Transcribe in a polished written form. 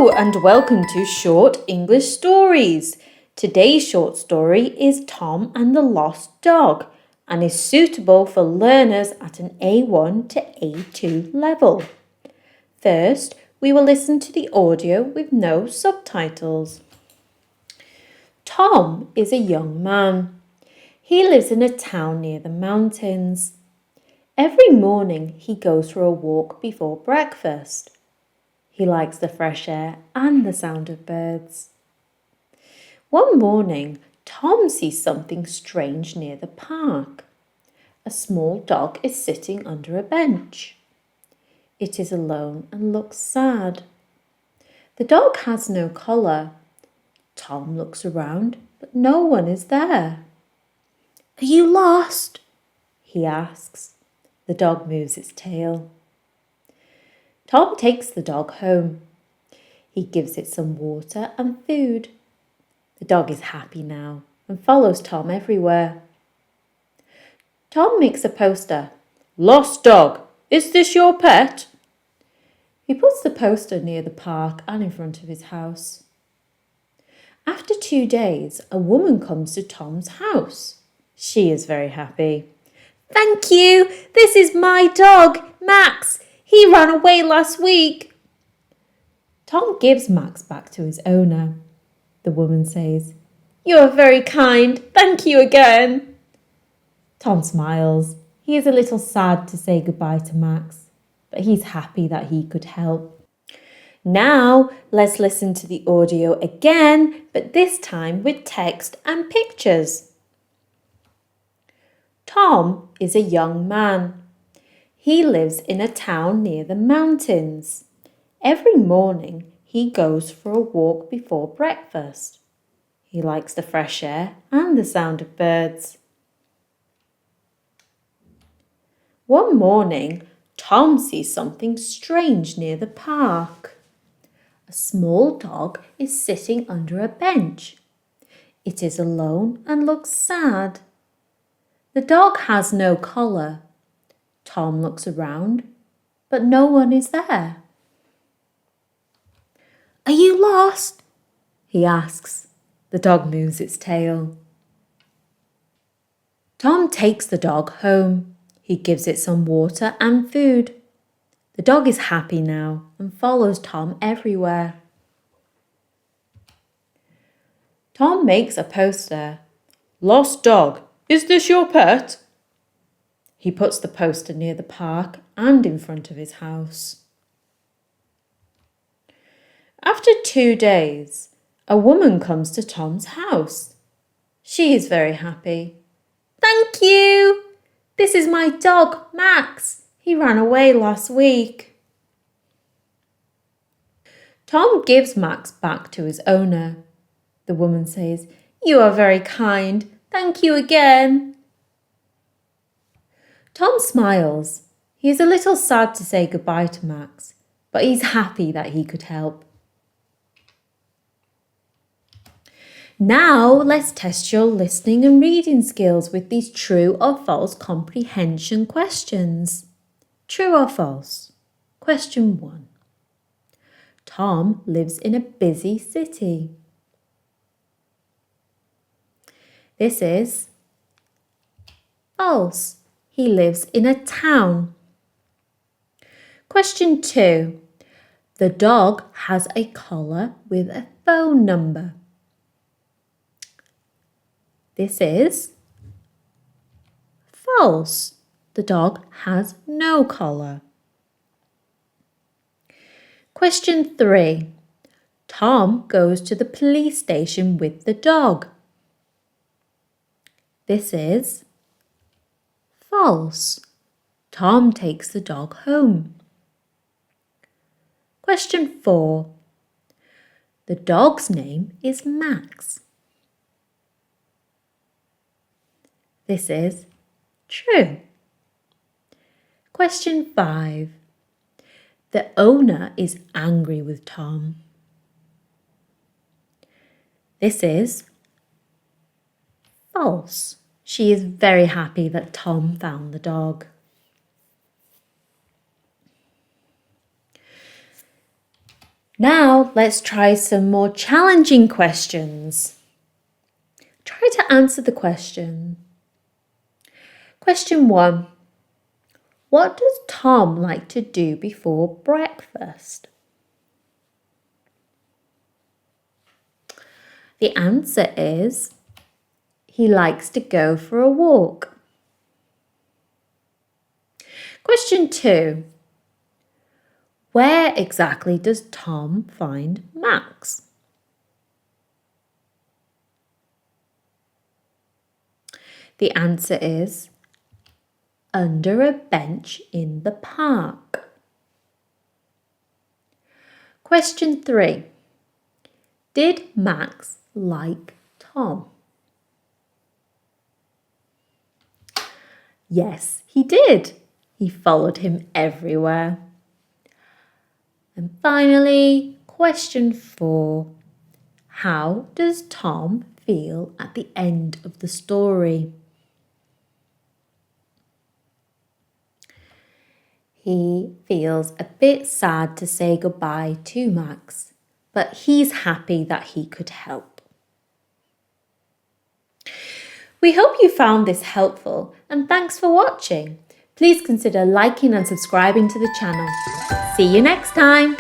Hello and welcome to Short English Stories. Today's short story is Tom and the Lost Dog and is suitable for learners at an A1 to A2 level. First, we will listen to the audio with no subtitles. Tom is a young man. He lives in a town near the mountains. Every morning he goes for a walk before breakfast. He likes the fresh air and the sound of birds. One morning, Tom sees something strange near the park. A small dog is sitting under a bench. It is alone and looks sad. The dog has no collar. Tom looks around, but no one is there. "Are you lost?" he asks. The dog moves its tail. Tom takes the dog home. He gives it some water and food. The dog is happy now and follows Tom everywhere. Tom makes a poster. "Lost dog, is this your pet?" He puts the poster near the park and in front of his house. After 2 days, a woman comes to Tom's house. She is very happy. "Thank you, this is my dog, Max. He ran away last week." Tom gives Max back to his owner. The woman says, "You are very kind. Thank you again." Tom smiles. He is a little sad to say goodbye to Max, but he's happy that he could help. Now, let's listen to the audio again, but this time with text and pictures. Tom is a young man. He lives in a town near the mountains. Every morning, he goes for a walk before breakfast. He likes the fresh air and the sound of birds. One morning, Tom sees something strange near the park. A small dog is sitting under a bench. It is alone and looks sad. The dog has no collar. Tom looks around, but no one is there. "Are you lost?" he asks. The dog moves its tail. Tom takes the dog home. He gives it some water and food. The dog is happy now and follows Tom everywhere. Tom makes a poster. "Lost dog, is this your pet?" He puts the poster near the park and in front of his house. After 2 days, a woman comes to Tom's house. She is very happy. "Thank you. This is my dog, Max. He ran away last week." Tom gives Max back to his owner. The woman says, "You are very kind. Thank you again." Tom smiles. He is a little sad to say goodbye to Max, but he's happy that he could help. Now let's test your listening and reading skills with these true or false comprehension questions. True or false? Question 1. Tom lives in a busy city. This is false. He lives in a town. Question 2. The dog has a collar with a phone number. This is false. The dog has no collar. Question 3. Tom goes to the police station with the dog. This is false. Tom takes the dog home. Question 4. The dog's name is Max. This is true. Question 5. The owner is angry with Tom. This is false. She is very happy that Tom found the dog. Now let's try some more challenging questions. Try to answer the question. Question 1. What does Tom like to do before breakfast? The answer is he likes to go for a walk. Question 2. Where exactly does Tom find Max? The answer is under a bench in the park. Question 3. Did Max like Tom? Yes, he did. He followed him everywhere. And finally, question 4. How does Tom feel at the end of the story? He feels a bit sad to say goodbye to Max, but he's happy that he could help. We hope you found this helpful and thanks for watching. Please consider liking and subscribing to the channel. See you next time.